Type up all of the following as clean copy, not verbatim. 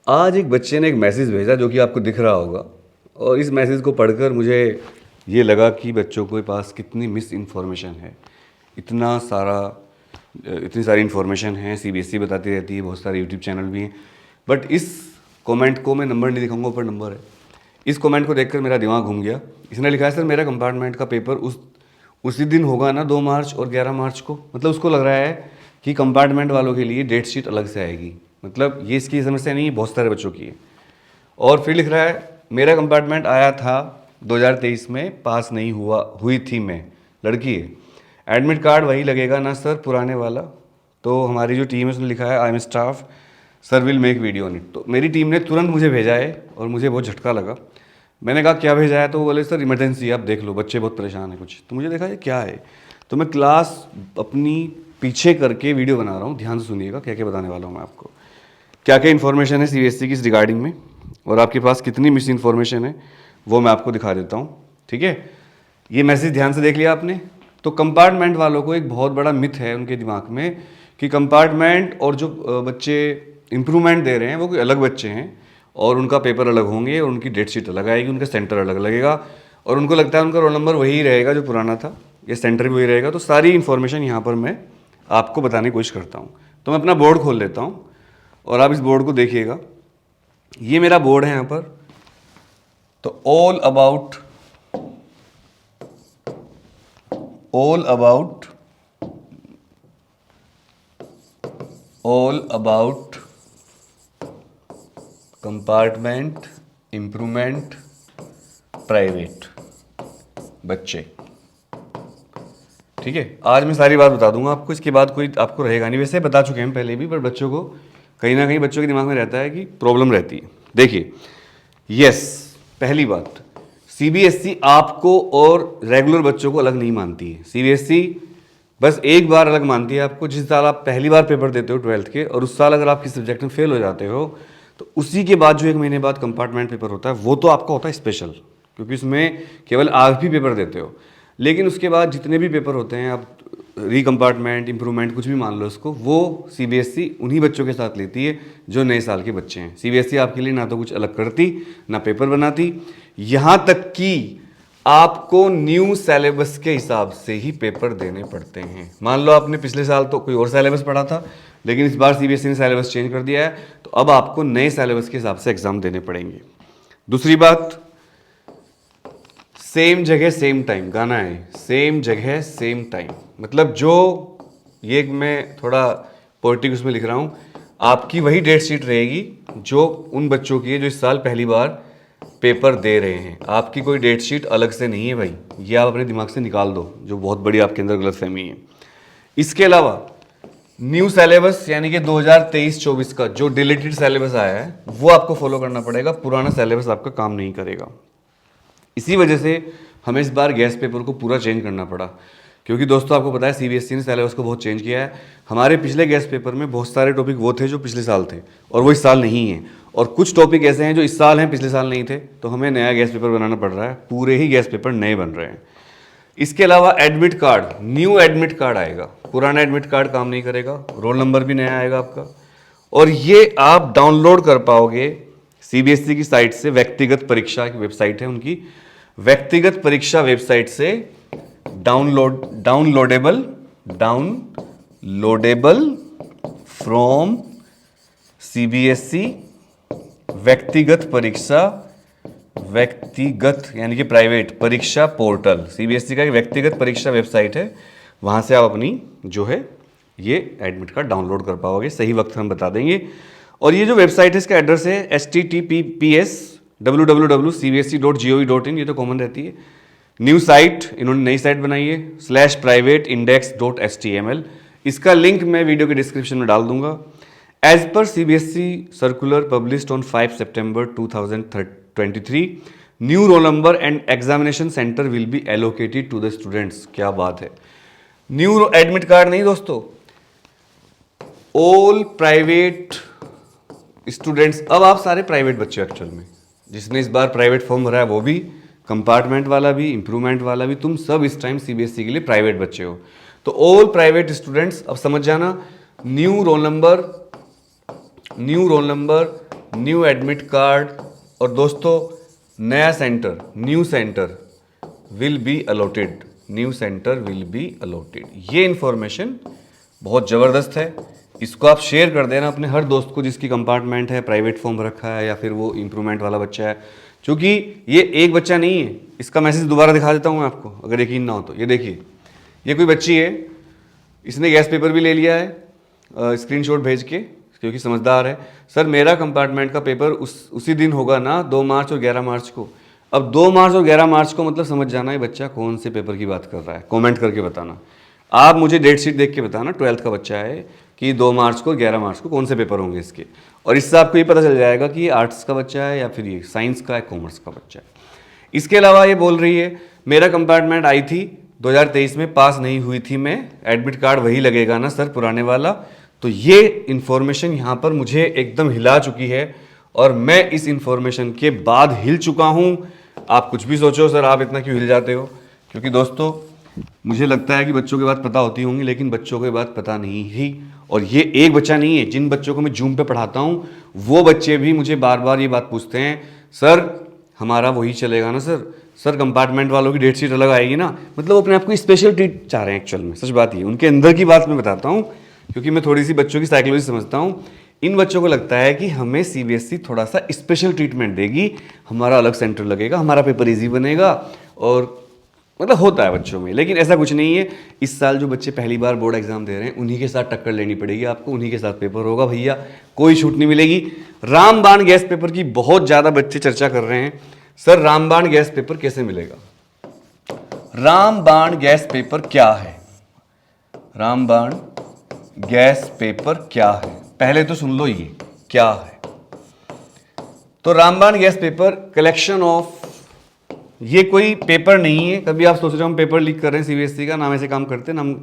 आज एक बच्चे ने एक मैसेज भेजा जो कि आपको दिख रहा होगा, और इस मैसेज को पढ़कर मुझे ये लगा कि बच्चों के पास कितनी मिस इन्फॉर्मेशन है। इतनी सारी इन्फॉर्मेशन है, सीबीएसई बताती रहती है, बहुत सारे यूट्यूब चैनल भी हैं। बट इस कमेंट को मैं नंबर नहीं दिखाऊंगा, ऊपर नंबर है। इस कमेंट को देखकर मेरा दिमाग घूम गया। इसने लिखा है, सर मेरा कंपार्टमेंट का पेपर उसी दिन होगा ना, 2 मार्च और 11 मार्च को। मतलब उसको लग रहा है कि कंपार्टमेंट वालों के लिए डेट शीट अलग से आएगी। मतलब ये इसकी समस्या नहीं है, बहुत सारे बच्चों की है। और फिर लिख रहा है, मेरा कंपार्टमेंट आया था 2023 में, पास नहीं हुई थी मैं, लड़की है। एडमिट कार्ड वही लगेगा ना सर, पुराने वाला। तो हमारी जो टीम है उसने लिखा है, I am staff, sir will make video on it. तो मेरी टीम ने तुरंत मुझे भेजा है और मुझे बहुत झटका लगा। मैंने कहा क्या भेजा है, तो वो बोले सर इमरजेंसी, आप देख लो, बच्चे बहुत परेशान हैं कुछ। तो मुझे देखा ये क्या है, तो मैं क्लास अपनी पीछे करके वीडियो बना रहा हूँ। ध्यान से सुनिएगा क्या क्या बताने वाला हूँ मैं आपको, क्या क्या इन्फॉर्मेशन है सीबीएसई की इस रिगार्डिंग में, और आपके पास कितनी मिस इन्फॉर्मेशन है वो मैं आपको दिखा देता हूँ। ठीक है, ये मैसेज ध्यान से देख लिया आपने। तो कंपार्टमेंट वालों को एक बहुत बड़ा मिथ है उनके दिमाग में कि कंपार्टमेंट और जो बच्चे इम्प्रूवमेंट दे रहे हैं वो कोई अलग बच्चे हैं और उनका पेपर अलग होंगे और उनकी डेट शीट अलग आएगी, उनका सेंटर अलग लगेगा, और उनको लगता है उनका रोल नंबर वही रहेगा जो पुराना था, या सेंटर भी वही रहेगा। तो सारी इन्फॉर्मेशन यहाँ पर मैं आपको बताने की कोशिश करता हूँ। तो मैं अपना बोर्ड खोल लेता हूँ और आप इस बोर्ड को देखिएगा। ये मेरा बोर्ड है यहाँ पर। तो all about compartment improvement private बच्चे। ठीक है, आज मैं सारी बात बता दूंगा आपको, इसके बाद कोई आपको रहेगा नहीं। वैसे बता चुके हैं हम पहले भी, पर बच्चों को कहीं ना कहीं बच्चों के दिमाग में रहता है कि प्रॉब्लम रहती है। देखिए, यस, पहली बात, सीबीएसई आपको और रेगुलर बच्चों को अलग नहीं मानती है। सीबीएसई बस एक बार अलग मानती है आपको, जिस साल आप पहली बार पेपर देते हो 12th के, और उस साल अगर आप किसी सब्जेक्ट में फेल हो जाते हो तो उसी के बाद जो 1 महीने बाद कंपार्टमेंट पेपर होता है वो तो आपका होता है स्पेशल, क्योंकि उसमें केवल आप ही पेपर देते हो। लेकिन उसके बाद जितने भी पेपर होते हैं, आप रीकम्पार्टमेंट, इम्प्रूवमेंट, कुछ भी मान लो उसको, वो सीबीएसई उन्हीं बच्चों के साथ लेती है जो नए साल के बच्चे हैं। सीबीएसई आपके लिए ना तो कुछ अलग करती, ना पेपर बनाती, यहाँ तक कि आपको न्यू सिलेबस के हिसाब से ही पेपर देने पड़ते हैं। मान लो आपने पिछले साल तो कोई और सिलेबस पढ़ा था, लेकिन इस बार सीबीएसई ने सिलेबस चेंज कर दिया है, तो अब आपको नए सिलेबस के हिसाब से एग्जाम देने पड़ेंगे। दूसरी बात, सेम जगह सेम टाइम, गाना है, सेम जगह सेम टाइम। मतलब जो ये मैं थोड़ा पोएटिक उसमें लिख रहा हूँ, आपकी वही डेट शीट रहेगी जो उन बच्चों की है जो इस साल पहली बार पेपर दे रहे हैं। आपकी कोई डेट शीट अलग से नहीं है भाई, ये आप अपने दिमाग से निकाल दो, जो बहुत बड़ी आपके अंदर गलतफहमी है। इसके अलावा न्यू सिलेबस यानी कि 2023-24 का जो डिलीटेड सिलेबस आया है वो आपको फॉलो करना पड़ेगा, पुराना सिलेबस आपका काम नहीं करेगा। इसी वजह से हमें इस बार गैस पेपर को पूरा चेंज करना पड़ा, क्योंकि दोस्तों आपको पता है सीबीएसई ने सिलेबस को बहुत चेंज किया है। हमारे पिछले गैस पेपर में बहुत सारे टॉपिक वो थे जो पिछले साल थे और वो इस साल नहीं हैं, और कुछ टॉपिक ऐसे हैं जो इस साल हैं पिछले साल नहीं थे, तो हमें नया गैस पेपर बनाना पड़ रहा है। पूरे ही गैस पेपर नए बन रहे हैं। इसके अलावा admit card, new admit card आएगा, पुराना एडमिट कार्ड काम नहीं करेगा, रोल नंबर भी नया आएगा आपका, और ये आप डाउनलोड कर पाओगे सीबीएसई की साइट से। व्यक्तिगत परीक्षा की वेबसाइट है उनकी, व्यक्तिगत परीक्षा वेबसाइट से डाउनलोडेबल फ्रॉम सीबीएसई व्यक्तिगत परीक्षा, व्यक्तिगत यानी कि प्राइवेट परीक्षा पोर्टल, सीबीएसई का एक व्यक्तिगत परीक्षा वेबसाइट है, वहां से आप अपनी जो है ये एडमिट कार्ड डाउनलोड कर पाओगे। सही वक्त हम बता देंगे। और ये जो वेबसाइट है इसका एड्रेस है https://www.cbse.gov.in, ये तो कॉमन रहती है। न्यू साइट, इन्होंने नई साइट बनाई है, /privateindex.html, इसका लिंक मैं वीडियो के डिस्क्रिप्शन में डाल दूंगा। As per CBSE circular published on 5 सितंबर 2023, new roll number and examination centre will be allocated to the students. क्या बात है, न्यू एडमिट कार्ड नहीं दोस्तों, ऑल प्राइवेट स्टूडेंट्स। अब आप सारे प्राइवेट बच्चे हो एक्चुअल में, जिसने इस बार प्राइवेट फॉर्म भरा है वो भी, कंपार्टमेंट वाला भी, इंप्रूवमेंट वाला भी, तुम सब इस टाइम सीबीएसई के लिए प्राइवेट बच्चे हो। तो ऑल प्राइवेट स्टूडेंट्स अब समझ जाना, new roll number new admit card, और दोस्तों नया centre, new centre will be allotted, new centre will be allotted. ये इंफॉर्मेशन बहुत ज़बरदस्त है, इसको आप शेयर कर देना अपने हर दोस्त को जिसकी कंपार्टमेंट है, प्राइवेट फॉर्म रखा है या फिर वो इम्प्रूवमेंट वाला बच्चा है। क्योंकि ये एक बच्चा नहीं है, इसका मैसेज दोबारा दिखा देता हूँ मैं आपको, अगर यकीन ना हो तो। ये देखिए, ये कोई बच्ची है, इसने गैस पेपर भी ले लिया है स्क्रीनशॉट भेज के, क्योंकि समझदार है। सर मेरा कंपार्टमेंट का पेपर उसी दिन होगा ना, 2 मार्च और 11 मार्च को। अब 2 मार्च और 11 मार्च को मतलब समझ जाना है बच्चा कौन से पेपर की बात कर रहा है, कमेंट करके बताना। आप मुझे डेट शीट देख के बताना, 12th का बच्चा है कि 2 मार्च को 11 मार्च को कौन से पेपर होंगे इसके, और इससे आपको ये पता चल जाएगा कि आर्ट्स का बच्चा है या फिर ये साइंस का है, कॉमर्स का बच्चा है। इसके अलावा ये बोल रही है मेरा कंपार्टमेंट आई थी 2023 में, पास नहीं हुई थी मैं, एडमिट कार्ड वही लगेगा ना सर पुराने वाला। तो ये इन्फॉर्मेशन यहाँ पर मुझे एकदम हिला चुकी है, और मैं इस इन्फॉर्मेशन के बाद हिल चुका हूँ। आप कुछ भी सोचो सर, आप इतना क्यों हिल जाते हो? क्योंकि दोस्तों मुझे लगता है कि बच्चों की बात पता होती होंगी, लेकिन बच्चों की बात पता नहीं ही। और ये एक बच्चा नहीं है, जिन बच्चों को मैं जूम पे पढ़ाता हूँ वो बच्चे भी मुझे बार बार ये बात पूछते हैं, सर हमारा वही चलेगा ना सर कंपार्टमेंट वालों की डेट शीट अलग आएगी ना। मतलब वो अपने आप को स्पेशल ट्रीट चाह रहे हैं एक्चुअल में। सच बात ये, उनके अंदर की बात मैं बताता हूँ, क्योंकि मैं थोड़ी सी बच्चों की साइकोलॉजी समझता हूँ। इन बच्चों को लगता है कि हमें सीबीएसई थोड़ा सा स्पेशल ट्रीटमेंट देगी, हमारा अलग सेंटर लगेगा, हमारा पेपर ईजी बनेगा, और मतलब होता है बच्चों में। लेकिन ऐसा कुछ नहीं है। इस साल जो बच्चे पहली बार बोर्ड एग्जाम दे रहे हैं उन्हीं के साथ टक्कर लेनी पड़ेगी आपको, उन्हीं के साथ पेपर होगा भैया, कोई छूट नहीं मिलेगी। रामबाण गैस पेपर की बहुत ज़्यादा बच्चे चर्चा कर रहे हैं, सर रामबाण गैस पेपर कैसे मिलेगा? रामबाण गैस पेपर क्या है? रामबाण गैस पेपर क्या है? पहले तो सुन लो ये क्या है। तो रामबाण गैस पेपर कलेक्शन ऑफ, ये कोई पेपर नहीं है। कभी आप सोच रहे हो हम पेपर लीक कर रहे हैं सीबीएसई का, नाम ऐसे काम करते हैं, नाम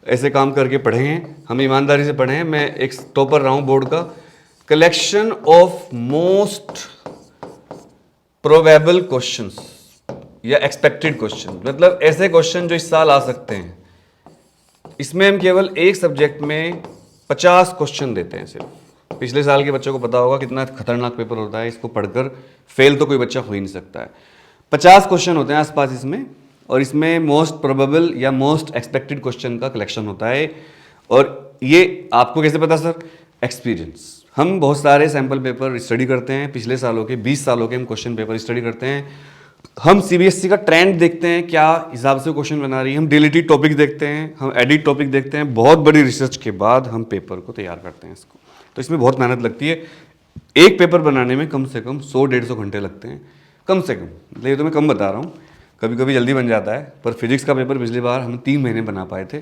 ऐसे काम करके पढ़े हैं, हम ईमानदारी से पढ़े हैं, मैं एक टॉपर रहा हूं बोर्ड का। Collection of most probable questions या एक्सपेक्टेड क्वेश्चन, मतलब ऐसे क्वेश्चन जो इस साल आ सकते हैं। इसमें हम केवल एक सब्जेक्ट में 50 क्वेश्चन देते हैं सिर्फ। पिछले साल के बच्चों को पता होगा कितना खतरनाक पेपर होता है, इसको पढ़कर फेल तो कोई बच्चा हो ही नहीं सकता है। 50 क्वेश्चन होते हैं आसपास इसमें, और इसमें मोस्ट प्रोबेबल या मोस्ट एक्सपेक्टेड क्वेश्चन का कलेक्शन होता है। और ये आपको कैसे पता सर? एक्सपीरियंस। हम बहुत सारे सैम्पल पेपर स्टडी करते हैं, पिछले सालों के 20 सालों के हम क्वेश्चन पेपर स्टडी करते हैं। हम सीबीएसई का ट्रेंड देखते हैं, क्या हिसाब से क्वेश्चन बना रही है, हम डिलीटेड टॉपिक देखते हैं, हम एडिट टॉपिक देखते हैं। बहुत बड़ी रिसर्च के बाद हम पेपर को तैयार करते हैं इसको, तो इसमें बहुत मेहनत लगती है। एक पेपर बनाने में कम से कम 100-150 घंटे लगते हैं, कम से कम। ये तो मैं कम बता रहा हूँ, कभी कभी जल्दी बन जाता है। पर फिजिक्स का पेपर पिछली बार हम 3 महीने बना पाए थे,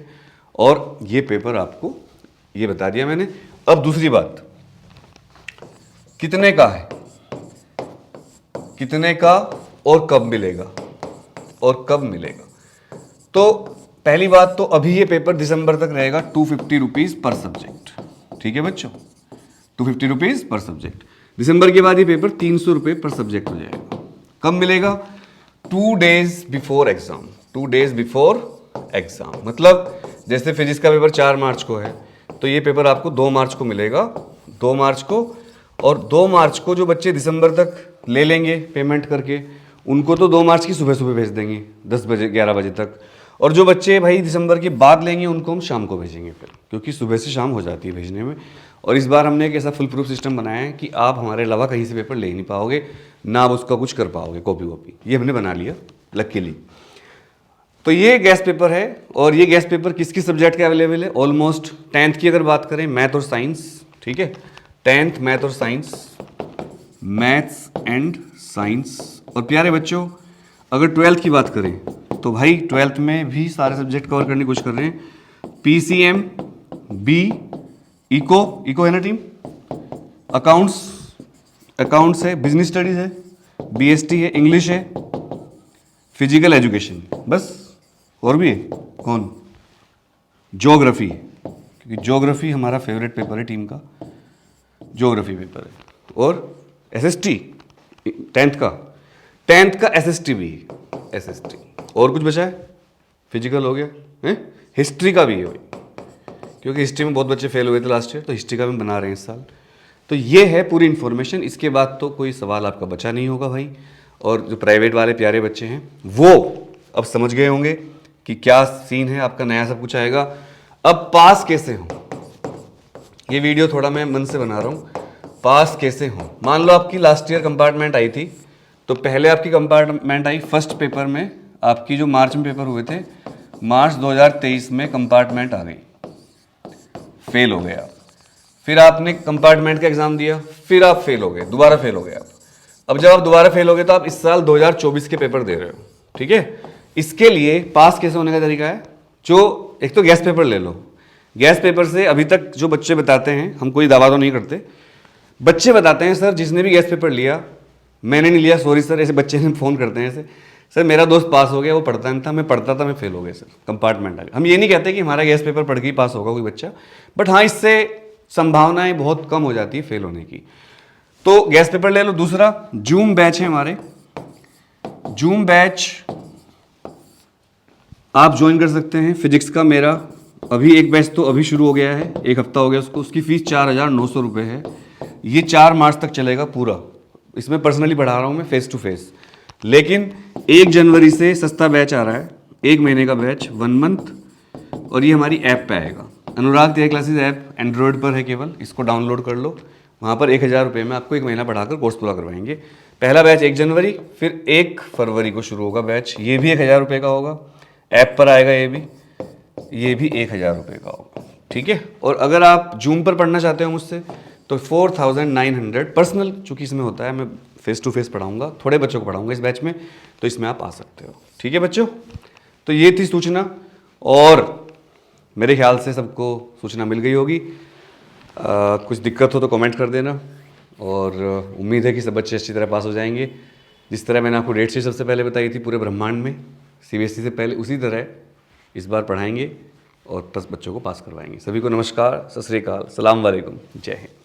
और ये पेपर आपको ये बता दिया मैंने। अब दूसरी बात, कितने का है, कितने का और कब मिलेगा, और कब मिलेगा? तो पहली बात तो अभी ये पेपर दिसंबर तक रहेगा 250 रुपीज़ पर सब्जेक्ट। ठीक है बच्चों, 250 रुपीज़ पर सब्जेक्ट। दिसंबर के बाद ये पेपर 300 रुपये पर सब्जेक्ट हो जाएगा। कब मिलेगा? 2 days before exam. 2 days before exam मतलब जैसे फिजिक्स का पेपर 4 मार्च को है, तो ये पेपर आपको 2 मार्च को मिलेगा, 2 मार्च को। और 2 मार्च को जो बच्चे दिसंबर तक ले लेंगे पेमेंट करके, उनको तो 2 मार्च की सुबह सुबह भेज देंगे 10 बजे 11 बजे तक। और जो बच्चे भाई दिसंबर के बाद लेंगे उनको हम शाम को भेजेंगे फिर, क्योंकि सुबह से शाम हो जाती है भेजने में। और इस बार हमने एक ऐसा फुल प्रूफ सिस्टम बनाया है कि आप हमारे अलावा कहीं से पेपर ले नहीं पाओगे, ना आप उसका कुछ कर पाओगे कॉपी वॉपी, ये हमने बना लिया लकीली। तो ये गैस पेपर है, और ये गैस पेपर किस किस सब्जेक्ट के अवेलेबल है? ऑलमोस्ट 10th की अगर बात करें, मैथ और साइंस, ठीक है, 10th मैथ और साइंस, मैथ्स एंड साइंस। और प्यारे बच्चों अगर 12th की बात करें तो भाई 12th में भी सारे सब्जेक्ट कवर करने की कोशिश कर रहे हैं। पीसीएम, बी, इको है ना टीम, अकाउंट्स है, बिजनेस स्टडीज है, बीएसटी है, इंग्लिश है, फिजिकल एजुकेशन, बस। और भी है कौन? ज्योग्राफी, क्योंकि ज्योग्राफी हमारा फेवरेट पेपर है टीम का, ज्योग्राफी पेपर है। और एसएसटी 10th का एसएसटी भी है, एसएसटी। और कुछ बचा है? फिजिकल हो गया है, हिस्ट्री का भी है भाई, क्योंकि हिस्ट्री में बहुत बच्चे फेल हुए थे लास्ट ईयर, तो हिस्ट्री का भी बना रहे हैं इस साल। तो ये है पूरी इन्फॉर्मेशन। इसके बाद तो कोई सवाल आपका बचा नहीं होगा भाई। और जो प्राइवेट वाले प्यारे बच्चे हैं वो अब समझ गए होंगे कि क्या सीन है, आपका नया सब कुछ आएगा। अब पास कैसे हो, ये वीडियो थोड़ा मैं मन से बना रहा हूँ। पास कैसे हो, मान लो आपकी लास्ट ईयर कंपार्टमेंट आई थी, तो पहले आपकी कंपार्टमेंट आई फर्स्ट पेपर में, आपकी जो मार्च में पेपर हुए थे, मार्च 2023 में कंपार्टमेंट आ गई, फेल हो गए आप। फिर आपने कंपार्टमेंट का एग्जाम दिया, फिर आप फेल हो गए, दोबारा फेल हो गए आप। अब जब आप दोबारा फेल हो गए तो आप इस साल 2024 के पेपर दे रहे हो, ठीक है। इसके लिए पास कैसे होने का तरीका है, जो एक तो गैस पेपर ले लो। गैस पेपर से अभी तक जो बच्चे बताते हैं, हम कोई दावा तो नहीं करते, बच्चे बताते हैं सर जिसने भी गैस पेपर लिया, मैंने नहीं लिया, सॉरी सर, ऐसे बच्चे ने फ़ोन करते हैं ऐसे, सर मेरा दोस्त पास हो गया, वो पढ़ता नहीं था, मैं पढ़ता था, मैं फेल हो गया सर, कंपार्टमेंट आ गया। हम ये नहीं कहते कि हमारा गैस पेपर पढ़ के ही पास होगा कोई बच्चा, बट हाँ इससे संभावनाएं बहुत कम हो जाती है फेल होने की। तो गैस पेपर ले लो। दूसरा जूम बैच है हमारे, जूम बैच आप ज्वाइन कर सकते हैं। फिजिक्स का मेरा अभी एक बैच तो अभी शुरू हो गया है, एक हफ्ता हो गया उसको, उसकी फ़ीस 4,900 रुपये है। ये 4 मार्च तक चलेगा पूरा। इसमें पर्सनली पढ़ा रहा हूँ मैं फेस टू फेस, लेकिन 1 जनवरी से सस्ता बैच आ रहा है, 1 महीने का बैच, 1 मंथ, और ये हमारी ऐप पे आएगा। अनुराग तिवारी क्लासेस ऐप एंड्रॉयड पर है केवल, इसको डाउनलोड कर लो। वहाँ पर 1,000 रुपये में आपको 1 महीना पढ़ाकर कोर्स पूरा करवाएंगे। पहला बैच 1 जनवरी, फिर 1 फरवरी को शुरू होगा बैच, ये भी 1,000 रुपये का होगा। ऐप पर आएगा ये भी 1,000 रुपये का होगा, ठीक है। और अगर आप जूम पर पढ़ना चाहते हो मुझसे तो 4,900 पर्सनल, चूँकि इसमें होता है मैं फेस टू फेस पढ़ाऊँगा, थोड़े बच्चों को पढ़ाऊँगा इस बैच में, तो इसमें आप आ सकते हो, ठीक है बच्चों। तो ये थी सूचना, और मेरे ख्याल से सबको सूचना मिल गई होगी। कुछ दिक्कत हो तो कमेंट कर देना, और उम्मीद है कि सब बच्चे अच्छी तरह पास हो जाएंगे। जिस तरह मैंने आपको डेट शीट सबसे पहले बताई थी पूरे ब्रह्मांड में सीबीएसई से पहले, उसी तरह इस बार पढ़ाएंगे और 10 बच्चों को पास करवाएंगे। सभी को नमस्कार, सत श्री अकाल, सलाम वालेकुम, जय हिंद।